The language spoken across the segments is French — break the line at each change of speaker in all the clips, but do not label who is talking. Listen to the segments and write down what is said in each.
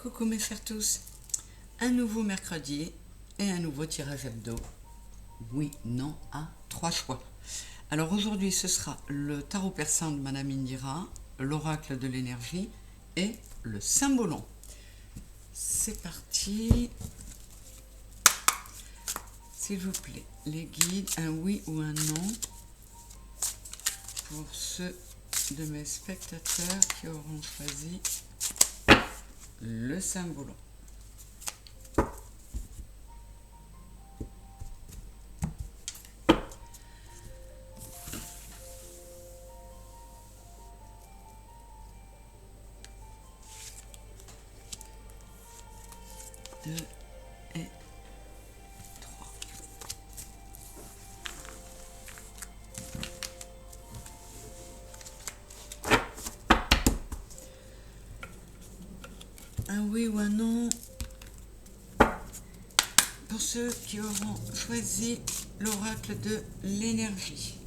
Coucou mes chers tous, un nouveau mercredi et un nouveau tirage hebdo. Oui, non, à 3 choix. Alors aujourd'hui ce sera le tarot persan de Madame Indira, l'oracle de l'énergie et le symbolon. C'est parti. S'il vous plaît, les guides, un oui ou un non pour ceux de mes spectateurs qui auront choisi le symbolon. Deux et trois. Un oui ou un non pour ceux qui auront choisi l'oracle de l'énergie.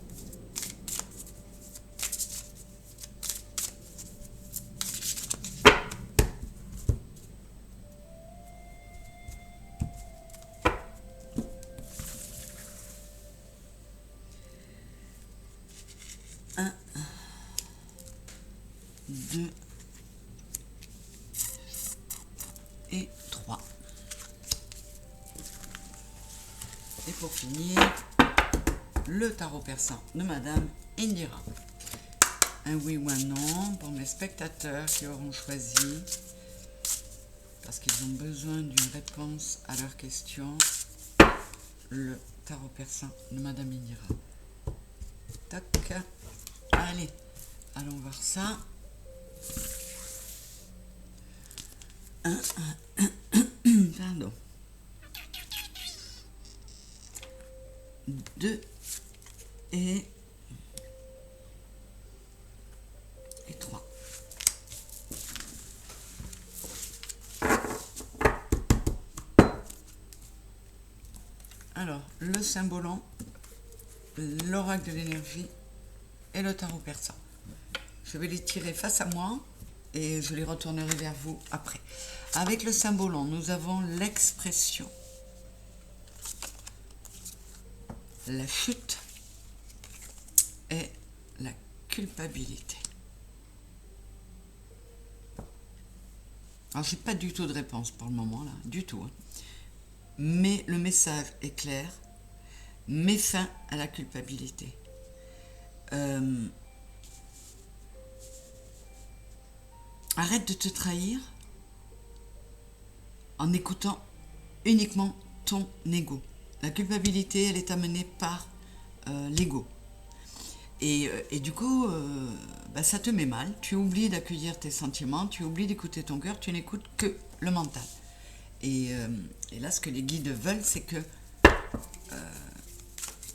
Un, deux et trois. Et pour finir, le tarot persan de Madame Indira. Un oui ou un non pour mes spectateurs qui auront choisi, parce qu'ils ont besoin d'une réponse à leurs questions, le tarot persan de Madame Indira. Tac. Allez, allons voir ça. Pardon. 2 et 3. Alors, le symbolon, l'oracle de l'énergie et le tarot persan. Je vais les tirer face à moi et je les retournerai vers vous après. Avec le symbolon, nous avons l'expression, la chute et la culpabilité. Alors, j'ai pas du tout de réponse pour le moment, là, du tout. Hein. Mais le message est clair. Mets fin à la culpabilité. Arrête de te trahir en écoutant uniquement ton ego. La culpabilité, elle est amenée par l'ego. Et du coup, ça te met mal. Tu oublies d'accueillir tes sentiments, tu oublies d'écouter ton cœur, tu n'écoutes que le mental. Et là, ce que les guides veulent, c'est que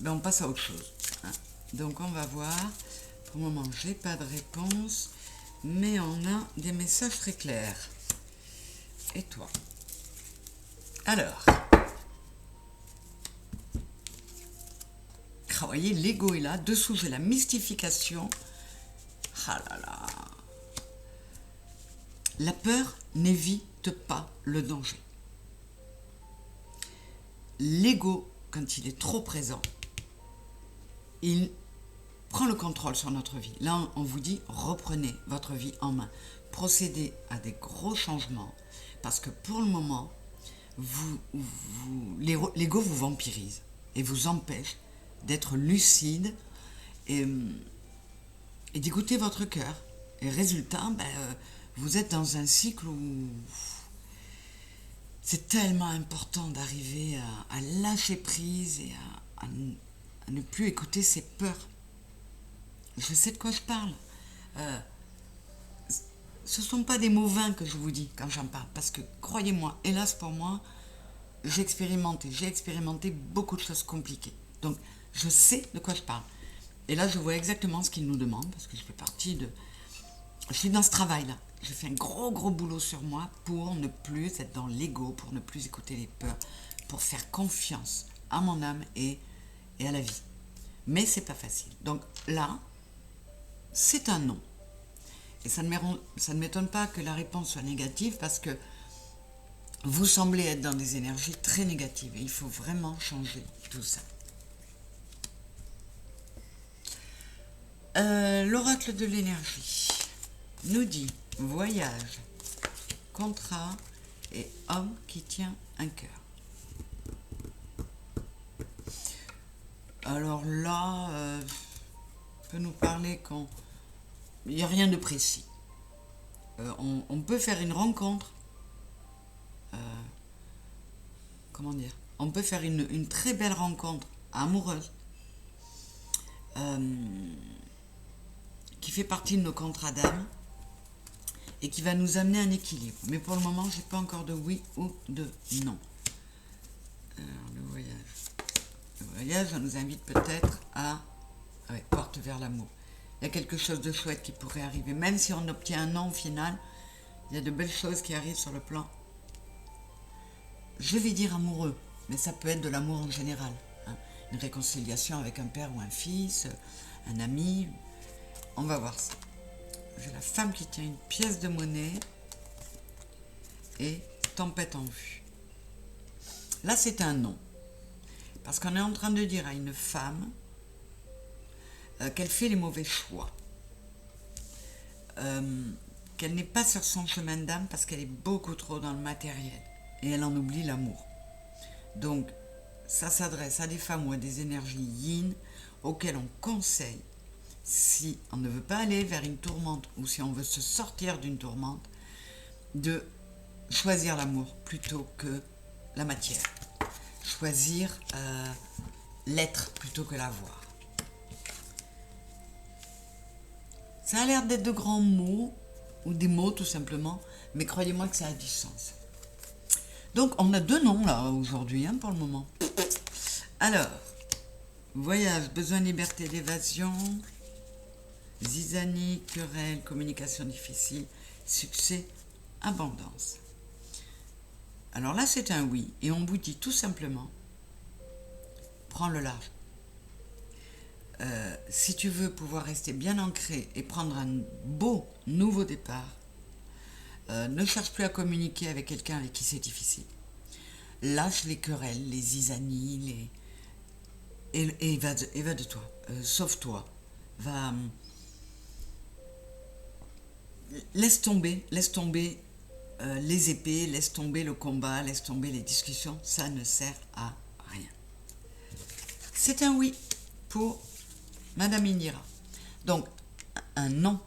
on passe à autre chose. Hein. Donc, on va voir. Pour le moment, j'ai pas de réponse, mais on a des messages très clairs. Et toi? Alors, vous voyez, l'ego est là. Dessous, j'ai la mystification. Ah là là. La peur n'évite pas le danger. L'ego, quand il est trop présent, il prend le contrôle sur notre vie. Là, on vous dit, reprenez votre vie en main. Procédez à des gros changements. Parce que pour le moment, l'ego vous vampirise et vous empêche d'être lucide et d'écouter votre cœur. Et résultat, vous êtes dans un cycle où c'est tellement important d'arriver à lâcher prise et à ne plus écouter ses peurs. Je sais de quoi je parle. Ce ne sont pas des mots vains que je vous dis quand j'en parle, parce que croyez-moi, hélas pour moi, j'ai expérimenté beaucoup de choses compliquées. Donc, je sais de quoi je parle. Et là, je vois exactement ce qu'ils nous demandent, parce que je fais partie de... Je suis dans ce travail-là. J'ai fait un gros boulot sur moi pour ne plus être dans l'ego, pour ne plus écouter les peurs, pour faire confiance à mon âme et à la vie. Mais c'est pas facile. Donc là, c'est un non. Et ça ne m'étonne pas que la réponse soit négative parce que vous semblez être dans des énergies très négatives et il faut vraiment changer tout ça. L'oracle de l'énergie nous dit voyage, contrat et homme qui tient un cœur. Alors là, on peut nous parler quand il n'y a rien de précis. On peut faire une rencontre. Comment dire? On peut faire une très belle rencontre amoureuse qui fait partie de nos contrats d'âme et qui va nous amener un équilibre. Mais pour le moment, je n'ai pas encore de oui ou de non. Alors, le voyage. Le voyage, ça nous invite peut-être à porte vers l'amour. Il y a quelque chose de chouette qui pourrait arriver. Même si on obtient un non au final, il y a de belles choses qui arrivent sur le plan, je vais dire amoureux, mais ça peut être de l'amour en général. Hein. Une réconciliation avec un père ou un fils, un ami. On va voir ça. J'ai la femme qui tient une pièce de monnaie et tempête en vue. Là, c'est un non. Parce qu'on est en train de dire à une femme qu'elle fait les mauvais choix. Qu'elle n'est pas sur son chemin d'âme parce qu'elle est beaucoup trop dans le matériel. Et elle en oublie l'amour. Donc, ça s'adresse à des femmes ou à des énergies yin auxquelles on conseille, si on ne veut pas aller vers une tourmente ou si on veut se sortir d'une tourmente, de choisir l'amour plutôt que la matière. Choisir l'être plutôt que l'avoir. Ça a l'air d'être de grands mots, ou des mots tout simplement, mais croyez-moi que ça a du sens. Donc, on a 2 noms là aujourd'hui, pour le moment. Alors, voyage, besoin de liberté, d'évasion, zizanie, querelle, communication difficile, succès, abondance. Alors là, c'est un oui. Et on vous dit tout simplement, prends le large. Si tu veux pouvoir rester bien ancré et prendre un beau nouveau départ, ne cherche plus à communiquer avec quelqu'un avec qui c'est difficile. Lâche les querelles, les zizanies, et va de toi. Sauve-toi. Laisse tomber les épées, laisse tomber le combat, laisse tomber les discussions. Ça ne sert à rien. C'est un oui pour Madame Indira. Donc, un non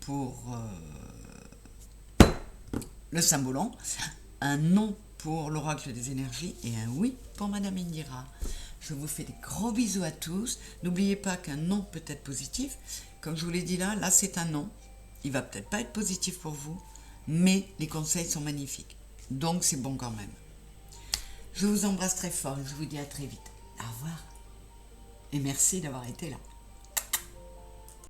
pour le symbolon, un non pour l'oracle des énergies et un oui pour Madame Indira. Je vous fais des gros bisous à tous. N'oubliez pas qu'un non peut être positif. Comme je vous l'ai dit là c'est un non. Il va peut-être pas être positif pour vous, mais les conseils sont magnifiques. Donc c'est bon quand même. Je vous embrasse très fort et je vous dis à très vite. Au revoir. Et merci d'avoir été là.